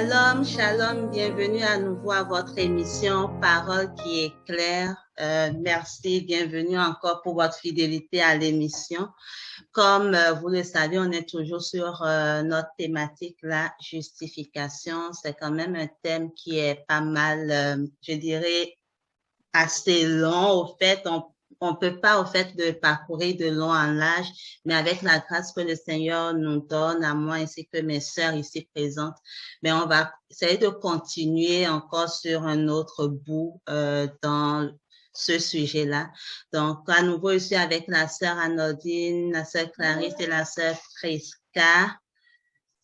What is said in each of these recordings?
Shalom, shalom, bienvenue à nouveau à votre émission Parole qui éclaire. Merci, bienvenue encore pour votre fidélité à l'émission. Comme vous le savez, on est toujours sur notre thématique, la justification. C'est quand même un thème qui est pas mal, je dirais, assez long. Au fait, on peut pas, au fait, de parcourir de long en large, mais avec la grâce que le Seigneur nous donne, à moi ainsi que mes sœurs ici présentes, mais on va essayer de continuer encore sur un autre bout dans ce sujet-là. Donc, à nouveau, ici avec la sœur Anodine, la sœur Clarisse et la sœur Prisca.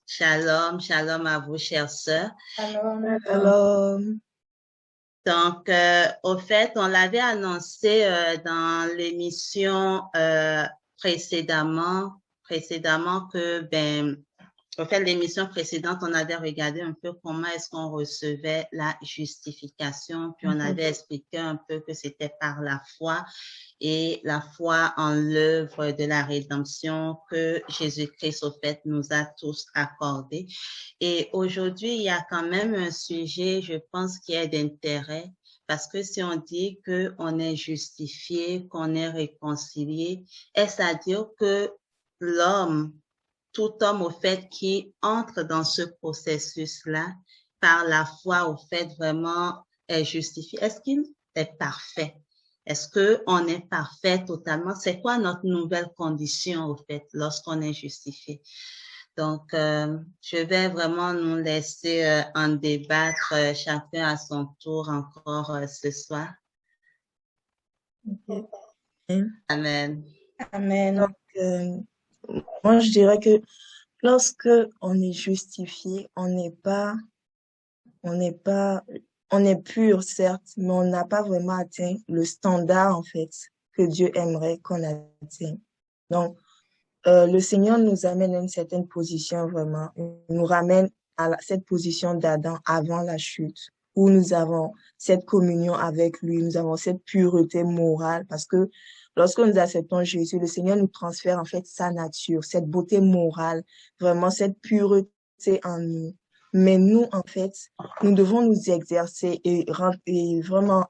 Shalom, shalom à vous, chères sœurs. Shalom. Shalom. Donc, au fait, on l'avait annoncé dans l'émission précédemment que, au fait, l'émission précédente, on avait regardé un peu comment est-ce qu'on recevait la justification, puis on avait expliqué un peu que c'était par la foi et la foi en l'œuvre de la rédemption que Jésus-Christ, au fait, nous a tous accordé. Et aujourd'hui, il y a quand même un sujet, je pense, qui est d'intérêt, parce que si on dit qu'on est justifié, qu'on est réconcilié, est-ce à dire que l'homme, tout homme, au fait, qui entre dans ce processus-là, par la foi, au fait, vraiment est justifié? Est-ce qu'il est parfait? Est-ce qu'on est parfait totalement? C'est quoi notre nouvelle condition, au fait, lorsqu'on est justifié? Donc, je vais vraiment nous laisser en débattre chacun à son tour encore ce soir. Amen. Amen. Donc, moi, je dirais que lorsque on est justifié, on est pur, certes, mais on n'a pas vraiment atteint le standard, en fait, que Dieu aimerait qu'on atteigne. Donc, le Seigneur nous amène à une certaine position, vraiment. Il nous ramène à cette position d'Adam avant la chute, où nous avons cette communion avec lui, nous avons cette pureté morale, parce que lorsque nous acceptons Jésus, le Seigneur nous transfère en fait sa nature, cette beauté morale, vraiment cette pureté en nous. Mais nous, en fait, nous devons nous exercer et vraiment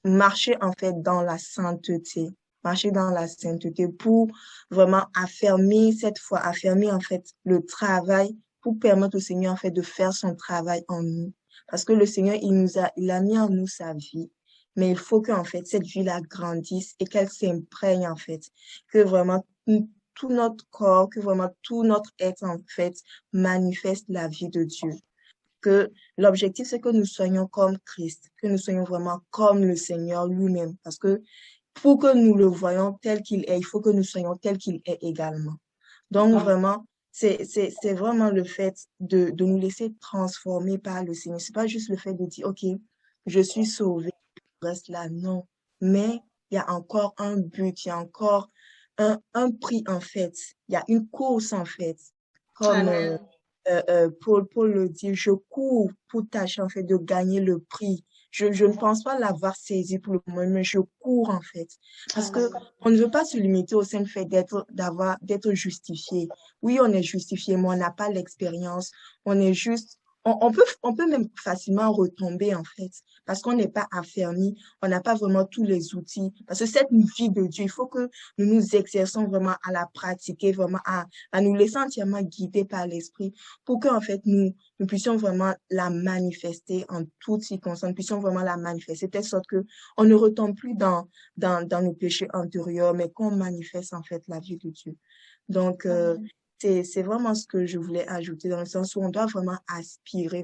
marcher en fait dans la sainteté. Marcher dans la sainteté pour vraiment affermir cette foi, affermir en fait le travail pour permettre au Seigneur en fait de faire son travail en nous. Parce que le Seigneur, il a mis en nous sa vie. Mais il faut qu'en fait, cette vie-là grandisse et qu'elle s'imprègne en fait. Que vraiment tout notre corps, que vraiment tout notre être en fait manifeste la vie de Dieu. Que l'objectif, c'est que nous soyons comme Christ, que nous soyons vraiment comme le Seigneur lui-même. Parce que pour que nous le voyons tel qu'il est, il faut que nous soyons tel qu'il est également. Donc, vraiment, c'est vraiment le fait de nous laisser transformer par le Seigneur. C'est pas juste le fait de dire, OK, je suis sauvé, je reste là. Non. Mais il y a encore un but, il y a encore un prix, en fait. Il y a une course, en fait. Comme Paul le dit, je cours pour tâcher, en fait, de gagner le prix. Je ne pense pas l'avoir saisi pour le moment, mais je cours, en fait. Parce que on ne veut pas se limiter au simple fait d'être justifié. Oui, on est justifié, mais on n'a pas l'expérience. On est juste, on peut même facilement retomber, en fait, parce qu'on n'est pas affermi, on n'a pas vraiment tous les outils. Parce que cette vie de Dieu, il faut que nous nous exerçons vraiment à la pratiquer, vraiment à nous laisser entièrement guider par l'Esprit pour que, en fait, nous puissions vraiment la manifester en toutes circonstances, nous puissions vraiment la manifester, de telle sorte que on ne retombe plus dans nos péchés antérieurs, mais qu'on manifeste, en fait, la vie de Dieu. Donc, c'est vraiment ce que je voulais ajouter dans le sens où on doit vraiment aspirer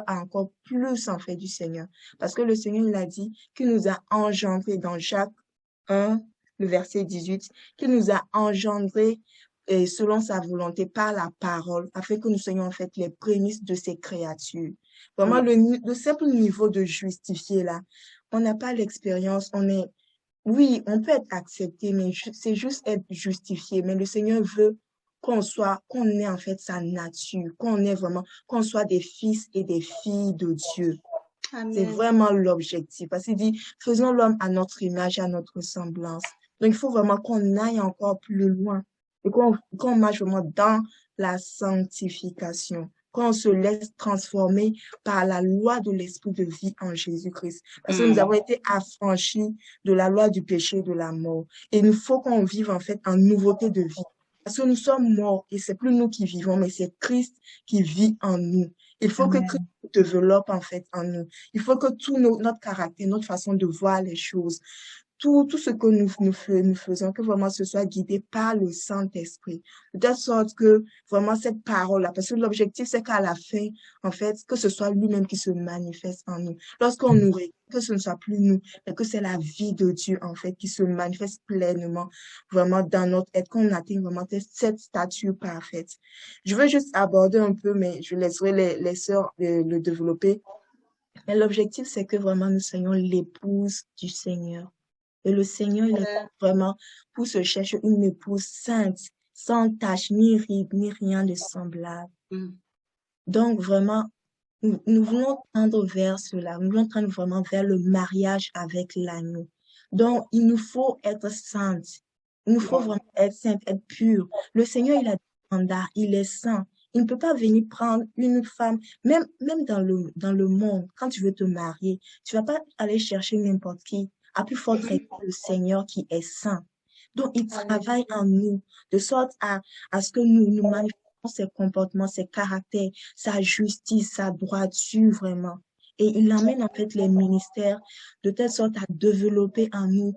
à encore plus, en fait, du Seigneur. Parce que le Seigneur, il a dit qu'il nous a engendrés dans Jacques 1, le verset 18, qu'il nous a engendrés et selon sa volonté par la parole, afin que nous soyons en fait les prémices de ses créatures. Vraiment, le simple niveau de justifié là, on n'a pas l'expérience, oui, on peut être accepté, mais c'est juste être justifié. Mais le Seigneur veut qu'on ait en fait sa nature, qu'on soit des fils et des filles de Dieu. Amen. C'est vraiment l'objectif. Parce qu'il dit, faisons l'homme à notre image, à notre semblance. Donc, il faut vraiment qu'on aille encore plus loin. et qu'on marche vraiment dans la sanctification, qu'on se laisse transformer par la loi de l'esprit de vie en Jésus-Christ. Parce que nous avons été affranchis de la loi du péché et de la mort. Et il faut qu'on vive en fait en nouveauté de vie. Parce que nous sommes morts et c'est plus nous qui vivons, mais c'est Christ qui vit en nous. Il faut que Christ Amen. se développe en fait en nous. Il faut que tout notre caractère, notre façon de voir les choses, tout ce que nous faisons, que vraiment ce soit guidé par le Saint-Esprit. De telle sorte que vraiment cette parole-là, parce que l'objectif, c'est qu'à la fin, en fait, que ce soit lui-même qui se manifeste en nous. Lorsqu'on nous regarde, que ce ne soit plus nous, mais que c'est la vie de Dieu, en fait, qui se manifeste pleinement, vraiment dans notre être, qu'on atteigne vraiment cette stature parfaite. Je veux juste aborder un peu, mais je laisserai les sœurs le développer. Mais l'objectif, c'est que vraiment nous soyons l'épouse du Seigneur. Et le Seigneur, il est vraiment pour se chercher une épouse sainte, sans tache, ni ride, ni rien de semblable. Donc, vraiment, nous voulons tendre vers cela. Nous voulons tendre vraiment vers le mariage avec l'agneau. Donc, il nous faut être sainte. Il nous faut vraiment être sainte, être pure. Le Seigneur, il a des standards, il est saint. Il ne peut pas venir prendre une femme, même dans le monde, quand tu veux te marier, tu vas pas aller chercher n'importe qui. À plus forte raison, le Seigneur qui est saint. Donc, il travaille en nous, de sorte à ce que nous manifestons ses comportements, ses caractères, sa justice, sa droiture, vraiment. Et il amène en fait les ministères de telle sorte à développer en nous,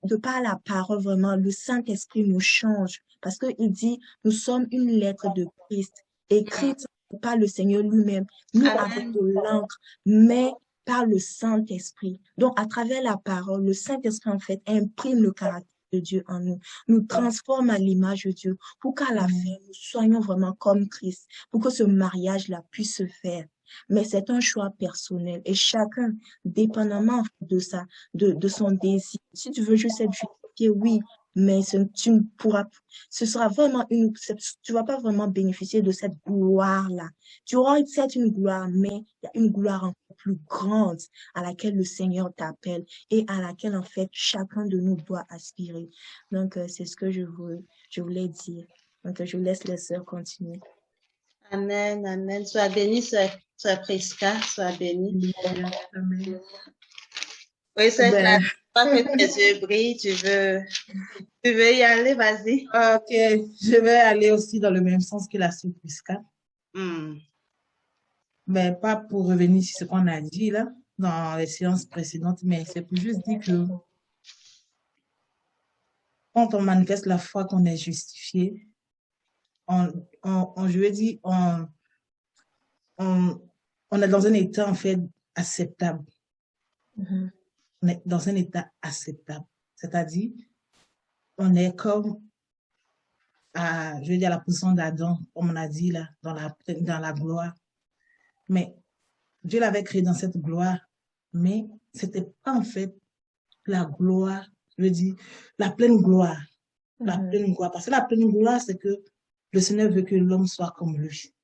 de par la parole vraiment, le Saint-Esprit nous change. Parce qu'il dit, nous sommes une lettre de Christ, écrite par le Seigneur lui-même, nous avec de l'encre, mais par le Saint-Esprit. Donc, à travers la parole, le Saint-Esprit, en fait, imprime le caractère de Dieu en nous, nous transforme à l'image de Dieu, pour qu'à la fin, nous soyons vraiment comme Christ, pour que ce mariage-là puisse se faire. Mais c'est un choix personnel et chacun, dépendamment de ça, de son désir. Si tu veux juste être justifié, oui, mais tu ne pourras, ce sera vraiment tu vas pas vraiment bénéficier de cette gloire-là. Tu auras certes une gloire, mais il y a une gloire encore plus grande à laquelle le Seigneur t'appelle et à laquelle, en fait, chacun de nous doit aspirer. Donc, c'est ce que je voulais dire. Donc, je laisse les sœurs continuer. Amen, amen. Sois béni, sois Prisca, sois béni. Amen. Oui, c'est clair. Pas que tes yeux brillent, tu veux y aller, vas-y. Ok, je vais aller aussi dans le même sens que la sœur Prisca. Mais pas pour revenir sur ce qu'on a dit là, dans les séances précédentes, mais c'est pour juste dire que quand on manifeste la foi qu'on est justifié, je veux dire, on est dans un état en fait acceptable. On est dans un état acceptable. C'est-à-dire, on est comme je veux dire, à la position d'Adam, comme on a dit là, dans la gloire. Mais Dieu l'avait créé dans cette gloire, mais c'était pas en fait la gloire, je veux dire, la pleine gloire. La pleine gloire. Parce que la pleine gloire, c'est que le Seigneur veut que l'homme soit comme lui.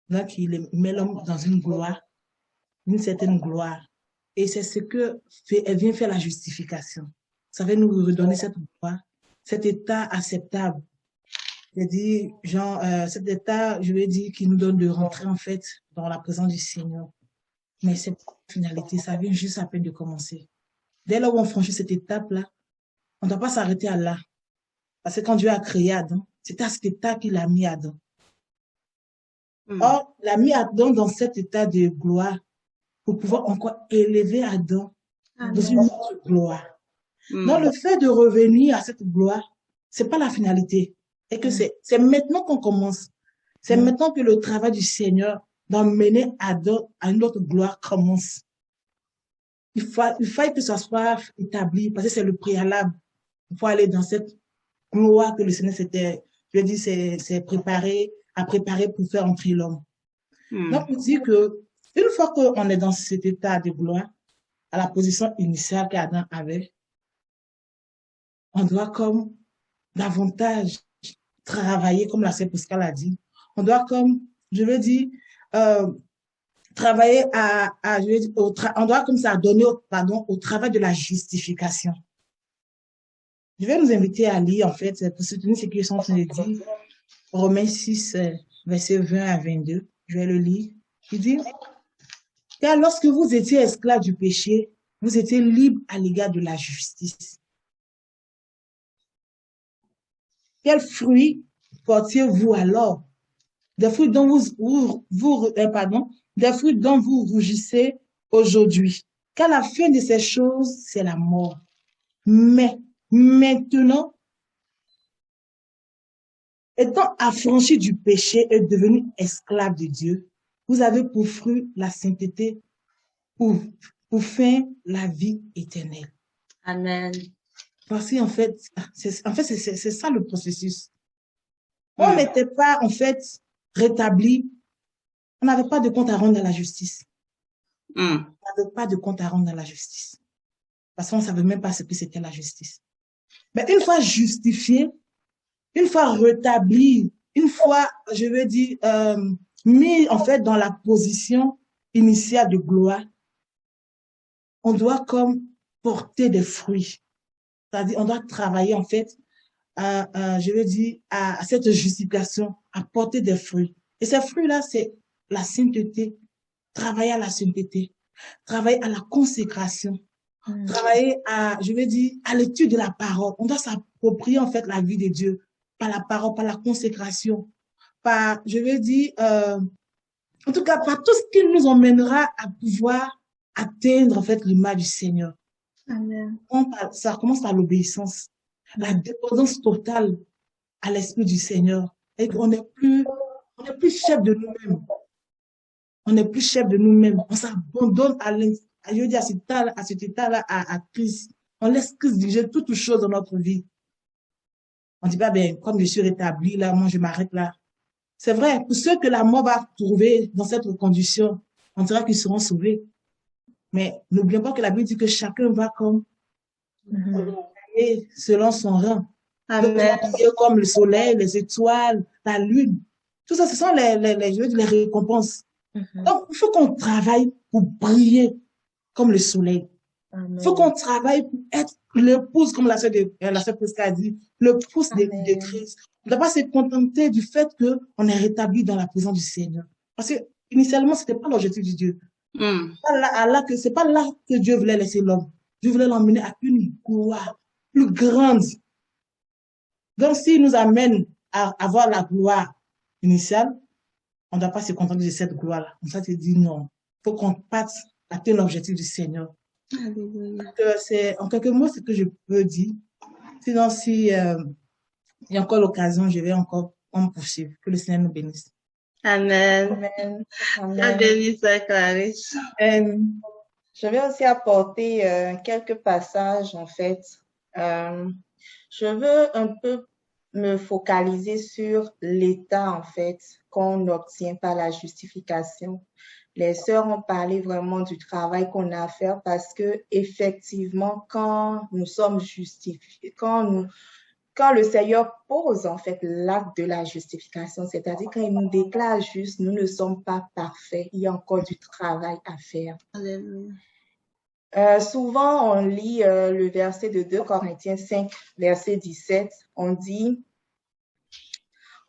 Donc, il met l'homme dans une gloire, une certaine gloire. Et c'est ce que elle vient faire la justification. Ça va nous redonner cette gloire, cet état acceptable. C'est-à-dire, genre, cet état, je veux dire, qui nous donne de rentrer, en fait, dans la présence du Seigneur. Mais c'est pas la finalité, ça vient juste à peine de commencer. Dès lors où on franchit cette étape-là, on ne doit pas s'arrêter à là. Parce que quand Dieu a créé Adam, c'est à cet état qu'il a mis Adam. Or, il a mis Adam dans cet état de gloire pour pouvoir encore élever Adam dans une autre gloire. Donc, le fait de revenir à cette gloire, c'est pas la finalité. Et que c'est maintenant qu'on commence. C'est maintenant que le travail du Seigneur d'emmener Adam à une autre gloire commence. Il faut que ça soit établi parce que c'est le préalable pour aller dans cette gloire que le Seigneur je dis, c'est préparé pour faire entrer l'homme. Donc, on dit que une fois qu'on est dans cet état de gloire, à la position initiale qu'Adam avait, on doit comme davantage travailler, comme la sœur Pascal a dit. On doit comme, je veux dire, travailler on doit comme ça donner, au travail de la justification. Je vais nous inviter à lire, en fait, pour soutenir ce qu'ils sont en train de dire. Romains 6, versets 20 à 22. Je vais le lire. Il dit, car lorsque vous étiez esclaves du péché, vous étiez libres à l'égard de la justice. Quels fruits portiez-vous alors? Des fruits dont des fruits dont vous rougissez aujourd'hui. Car la fin de ces choses, c'est la mort. Mais maintenant, étant affranchis du péché et devenus esclaves de Dieu, vous avez pour fruit la sainteté, pour fin la vie éternelle. Amen. Parce qu'en fait, c'est ça le processus. On n'était pas, en fait, rétabli. On n'avait pas de compte à rendre à la justice. On n'avait pas de compte à rendre dans la justice. Parce qu'on ne savait même pas ce que c'était la justice. Mais une fois justifié, une fois rétabli, une fois, je veux dire, mis en fait dans la position initiale de gloire, on doit comme porter des fruits. C'est-à-dire, on doit travailler en fait, je veux dire, à cette justification, à porter des fruits. Et ces fruits-là, c'est la sainteté, travailler à la sainteté, travailler à la consécration, travailler je veux dire, à l'étude de la parole. On doit s'approprier en fait la vie de Dieu par la parole, par la consécration, par, je veux dire, en tout cas, par tout ce qui nous emmènera à pouvoir atteindre en fait l'image du Seigneur. Amen. Ça commence par l'obéissance, la dépendance totale à l'Esprit du Seigneur. Et qu'on n'est plus chef de nous-mêmes. On n'est plus chef de nous-mêmes. On s'abandonne je veux dire, à cet état-là, à Christ. On laisse Christ diriger toutes les choses dans notre vie. On ne dit pas, ben, comme je suis rétabli, là, moi, je m'arrête là. C'est vrai, pour ceux que la mort va trouver dans cette condition, on dira qu'ils seront sauvés. Mais n'oublions pas que la Bible dit que chacun va comme selon son rang. Comme le soleil, les étoiles, la lune. Tout ça, ce sont les récompenses. Donc, il faut qu'on travaille pour briller comme le soleil. Il faut qu'on travaille pour être l'épouse, comme la sœur Prisca a dit, l'épouse de Christ. On ne doit pas se contenter du fait qu'on est rétabli dans la présence du Seigneur. Parce que, initialement, ce n'était pas l'objectif de Dieu. C'est pas là que Dieu voulait laisser l'homme. Dieu voulait l'emmener à une gloire plus grande. Donc, s'il nous amène à avoir la gloire initiale, on ne doit pas se contenter de cette gloire-là. On doit se dire non. Il faut qu'on parte atteindre l'objectif du Seigneur. C'est en quelques mots ce que je peux dire. Sinon, si il y a encore l'occasion, je vais encore en poursuivre. Que le Seigneur nous bénisse. Amen. Amen. Bénisse, Clarisse. Je vais aussi apporter quelques passages, en fait. Je veux un peu me focaliser sur l'état, en fait, qu'on obtient par la justification. Les sœurs ont parlé vraiment du travail qu'on a à faire parce que, effectivement, quand nous sommes justifiés, quand le Seigneur pose, en fait, l'acte de la justification, c'est-à-dire quand il nous déclare juste, nous ne sommes pas parfaits, il y a encore du travail à faire. Alléluia. Souvent, on lit le verset de 2 Corinthiens 5, verset 17. On dit,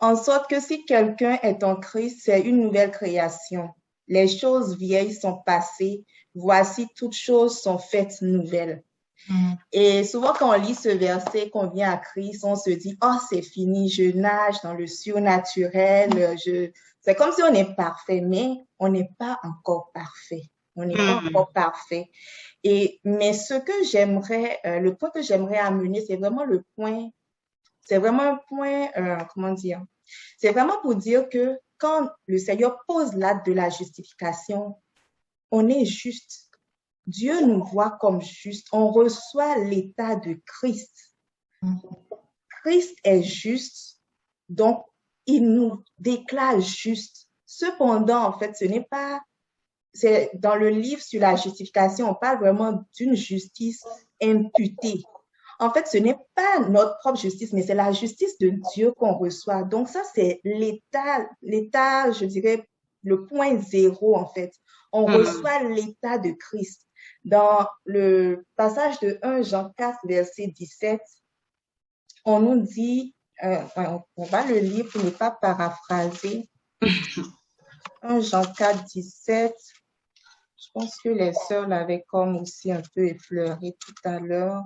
en sorte que si quelqu'un est en Christ, c'est une nouvelle création. Les choses vieilles sont passées. Voici, toutes choses sont faites nouvelles. Et souvent, quand on lit ce verset, qu'on vient à Christ, on se dit, oh, c'est fini, je nage dans le surnaturel. C'est comme si on est parfait, mais on n'est pas encore parfait. On n'est pas encore parfait. Mais le point que j'aimerais amener, c'est vraiment un point, comment dire? C'est vraiment pour dire que quand le Seigneur pose l'acte de la justification, on est juste. Dieu nous voit comme juste. On reçoit l'état de Christ. Christ est juste, donc il nous déclare juste. Cependant, en fait, c'est dans le livre sur la justification, on parle vraiment d'une justice imputée. En fait, ce n'est pas notre propre justice, mais c'est la justice de Dieu qu'on reçoit. Donc ça, c'est l'état, je dirais, le point zéro, en fait. On reçoit l'état de Christ. Dans le passage de 1 Jean 4, verset 17, on nous dit, on va le lire pour ne pas paraphraser. 1 Jean 4, 17. Je pense que les sœurs l'avaient comme aussi un peu effleuré tout à l'heure.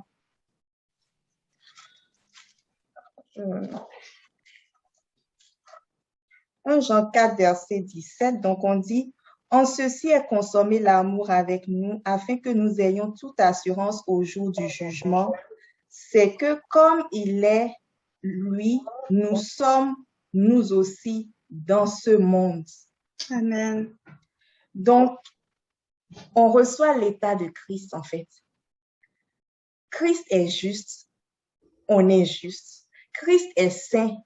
1 Jean 4, verset 17. Donc, on dit, « En ceci est consommé l'amour avec nous, afin que nous ayons toute assurance au jour du jugement. C'est que comme il est, lui, nous sommes, nous aussi, dans ce monde. » Amen. Donc, on reçoit l'état de Christ, en fait. Christ est juste, on est juste. Christ est saint,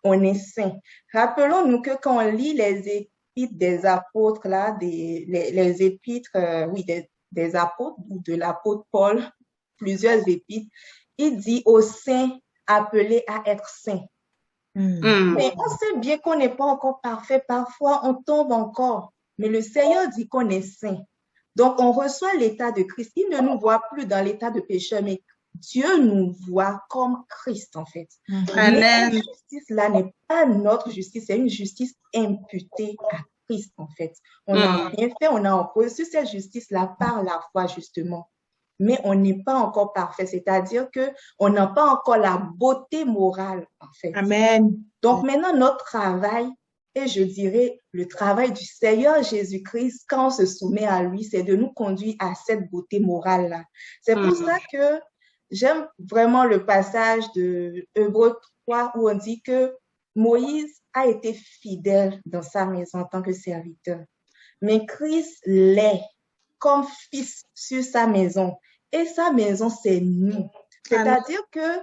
on est saint. Rappelons-nous que quand on lit les épîtres des apôtres, là, les épîtres, des apôtres ou de l'apôtre Paul, plusieurs épîtres, il dit aux saints appelés à être saints. Mais on sait bien qu'on n'est pas encore parfait. Parfois, on tombe encore. Mais le Seigneur dit qu'on est saint. Donc, on reçoit l'état de Christ. Il ne nous voit plus dans l'état de pécheur, mais Dieu nous voit comme Christ, en fait. Amen. Mais cette justice-là n'est pas notre justice, c'est une justice imputée à Christ, en fait. On n'a rien fait, on a reçu cette justice-là par la foi, justement. Mais on n'est pas encore parfait, c'est-à-dire qu'on n'a pas encore la beauté morale, en fait. Amen. Donc, maintenant, notre travail, et je dirais le travail du Seigneur Jésus-Christ, quand on se soumet à lui, c'est de nous conduire à cette beauté morale-là. C'est pour ça que j'aime vraiment le passage de Hébreux 3 où on dit que Moïse a été fidèle dans sa maison en tant que serviteur. Mais Christ l'est comme fils sur sa maison. Et sa maison, c'est nous. C'est-à-dire que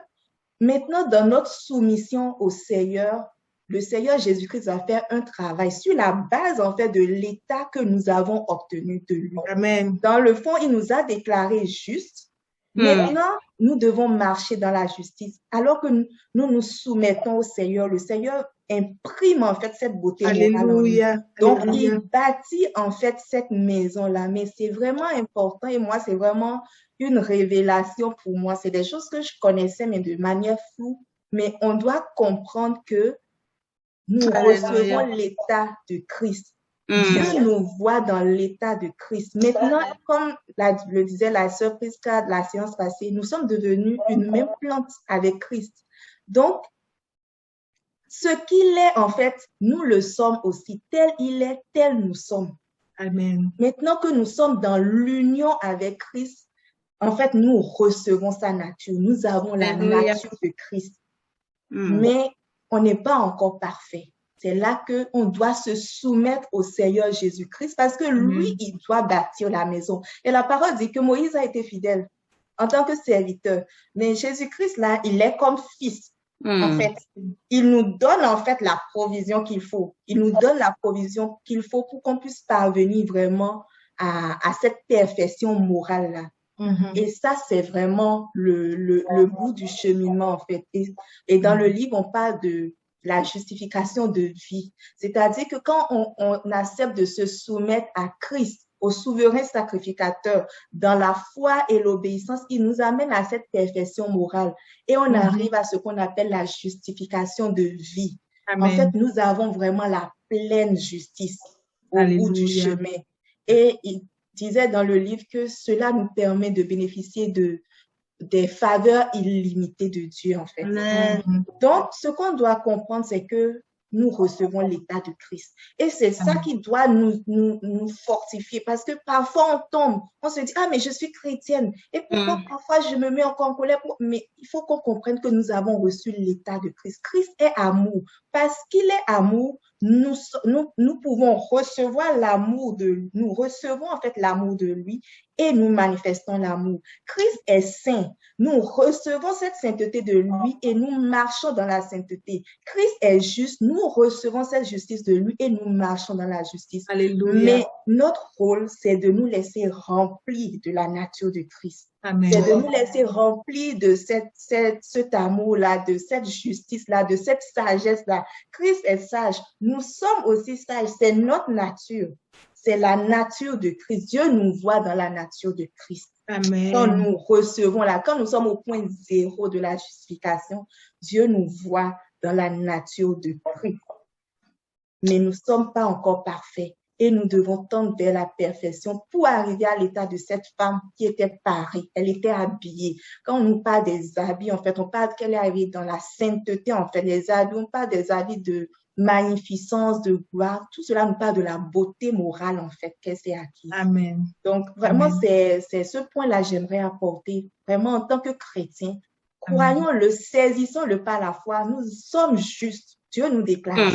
maintenant, dans notre soumission au Seigneur, le Seigneur Jésus-Christ va faire un travail sur la base, en fait, de l'état que nous avons obtenu de lui. Amen. Dans le fond, il nous a déclarés justes. Maintenant, nous devons marcher dans la justice. Alors que nous nous soumettons au Seigneur, le Seigneur imprime, en fait, cette beauté morale. Alléluia. Donc, Alléluia. il bâtit, en fait, cette maison-là. Mais c'est vraiment important et moi, c'est vraiment une révélation pour moi. C'est des choses que je connaissais, mais de manière floue. Mais on doit comprendre que nous recevons l'état de Christ. Dieu nous voit dans l'état de Christ. Maintenant, comme le disait la sœur Prisca de la séance passée, nous sommes devenus une même plante avec Christ. Donc, ce qu'il est, en fait, nous le sommes aussi. Tel il est, tel nous sommes. Amen. Maintenant que nous sommes dans l'union avec Christ, en fait, nous recevons sa nature. Nous avons la nature de Christ. Mais on n'est pas encore parfait. C'est là qu'on doit se soumettre au Seigneur Jésus-Christ parce que lui, il doit bâtir la maison. Et la parole dit que Moïse a été fidèle en tant que serviteur. Mais Jésus-Christ, là, il est comme fils. En fait, il nous donne en fait la provision qu'il faut. Il nous donne la provision qu'il faut pour qu'on puisse parvenir vraiment à cette perfection morale-là. Et ça, c'est vraiment le bout du cheminement, en fait. Et dans le livre, on parle de la justification de vie. C'est-à-dire que quand on accepte de se soumettre à Christ, au souverain sacrificateur, dans la foi et l'obéissance, il nous amène à cette perfection morale. Et on arrive à ce qu'on appelle la justification de vie. Amen. En fait, nous avons vraiment la pleine justice au bout du chemin. Et il disait dans le livre que cela nous permet de bénéficier des faveurs illimitées de Dieu, en fait. Donc, ce qu'on doit comprendre, c'est que nous recevons l'état de Christ. Et c'est ça qui doit nous fortifier parce que parfois on tombe, on se dit, ah, mais je suis chrétienne. Et pourquoi parfois je me mets encore en colère? Mais il faut qu'on comprenne que nous avons reçu l'état de Christ. Christ est amour. Parce qu'il est amour, nous pouvons recevoir l'amour de lui. Nous recevons en fait l'amour de lui et nous manifestons l'amour. Christ est saint. Nous recevons cette sainteté de lui et nous marchons dans la sainteté. Christ est juste. Nous recevons cette justice de lui et nous marchons dans la justice. Alléluia. Mais notre rôle, c'est de nous laisser remplir de la nature de Christ. Amen. C'est de nous laisser remplis de cet amour-là, de cette justice-là, de cette sagesse-là. Christ est sage. Nous sommes aussi sages. C'est notre nature. C'est la nature de Christ. Dieu nous voit dans la nature de Christ. Amen. Quand nous recevons là, quand nous sommes au point zéro de la justification, Dieu nous voit dans la nature de Christ. Mais nous ne sommes pas encore parfaits et nous devons tendre vers la perfection pour arriver à l'état de cette femme qui était parée, elle était habillée. Quand on nous parle des habits, en fait, on parle qu'elle est arrivée dans la sainteté, en fait, les habits, on parle des habits de magnificence, de gloire, tout cela nous parle de la beauté morale, en fait, qu'elle s'est acquise. Amen. Donc, vraiment, c'est ce point-là j'aimerais apporter, vraiment, en tant que chrétien, croyons-le, saisissons-le par la foi, nous sommes justes, Dieu nous déclare.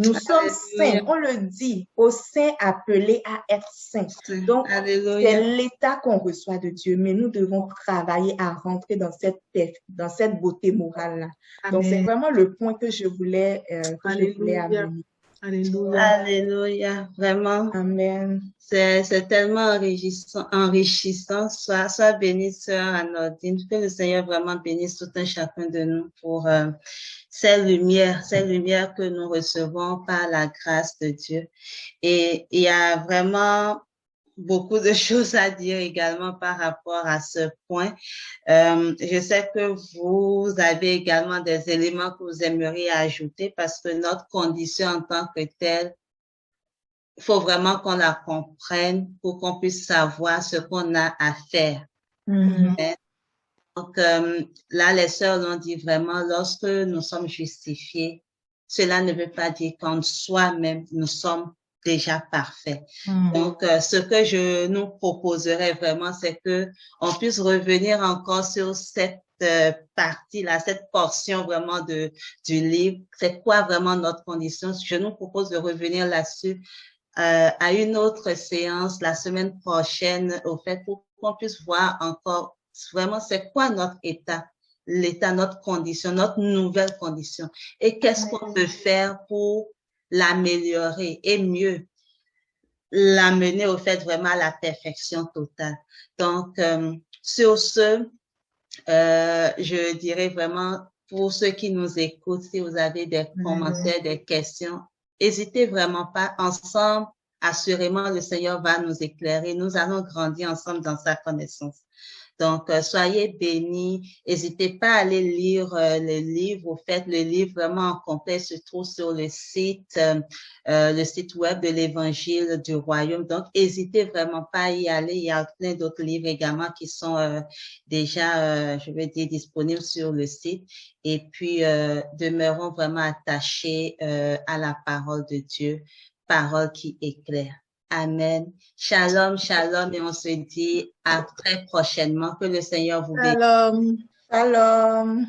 Nous sommes saints, on le dit, aux saints appelés à être saints. Donc, c'est l'état qu'on reçoit de Dieu, mais nous devons travailler à rentrer dans cette beauté morale-là. Donc, c'est vraiment le point que je voulais amener. Alléluia. Alléluia. Vraiment. Amen. C'est tellement enrichissant. Sois béni, sœur Anodine. Que le Seigneur vraiment bénisse tout un chacun de nous pour ces lumières que nous recevons par la grâce de Dieu. Et il y a vraiment beaucoup de choses à dire également par rapport à ce point. Je sais que vous avez également des éléments que vous aimeriez ajouter parce que notre condition en tant que telle, il faut vraiment qu'on la comprenne pour qu'on puisse savoir ce qu'on a à faire. Donc, là, les sœurs l'ont dit vraiment, lorsque nous sommes justifiés, cela ne veut pas dire qu'en soi-même, nous sommes déjà parfaits. Donc, ce que je nous proposerais vraiment, c'est que on puisse revenir encore sur cette partie-là, cette portion vraiment du livre. C'est quoi vraiment notre condition? Je nous propose de revenir là-dessus à une autre séance la semaine prochaine, au fait, pour qu'on puisse voir encore vraiment c'est quoi notre l'état, notre condition, notre nouvelle condition et qu'est-ce qu'on peut faire pour l'améliorer et mieux l'amener au fait vraiment à la perfection totale. Donc, sur ce, je dirais vraiment pour ceux qui nous écoutent, si vous avez des commentaires, des questions, n'hésitez vraiment pas. Ensemble, assurément, le Seigneur va nous éclairer. Nous allons grandir ensemble dans sa connaissance. Donc, soyez bénis. N'hésitez pas à aller lire le livre. Au fait, le livre vraiment en complet se trouve sur le site web de l'Évangile du Royaume. Donc, n'hésitez vraiment pas à y aller. Il y a plein d'autres livres également qui sont déjà, je vais dire, disponibles sur le site. Et puis, demeurons vraiment attachés à la parole de Dieu, parole qui éclaire. Amen. Shalom, shalom, et on se dit à très prochainement. Que le Seigneur vous bénisse. Shalom, shalom.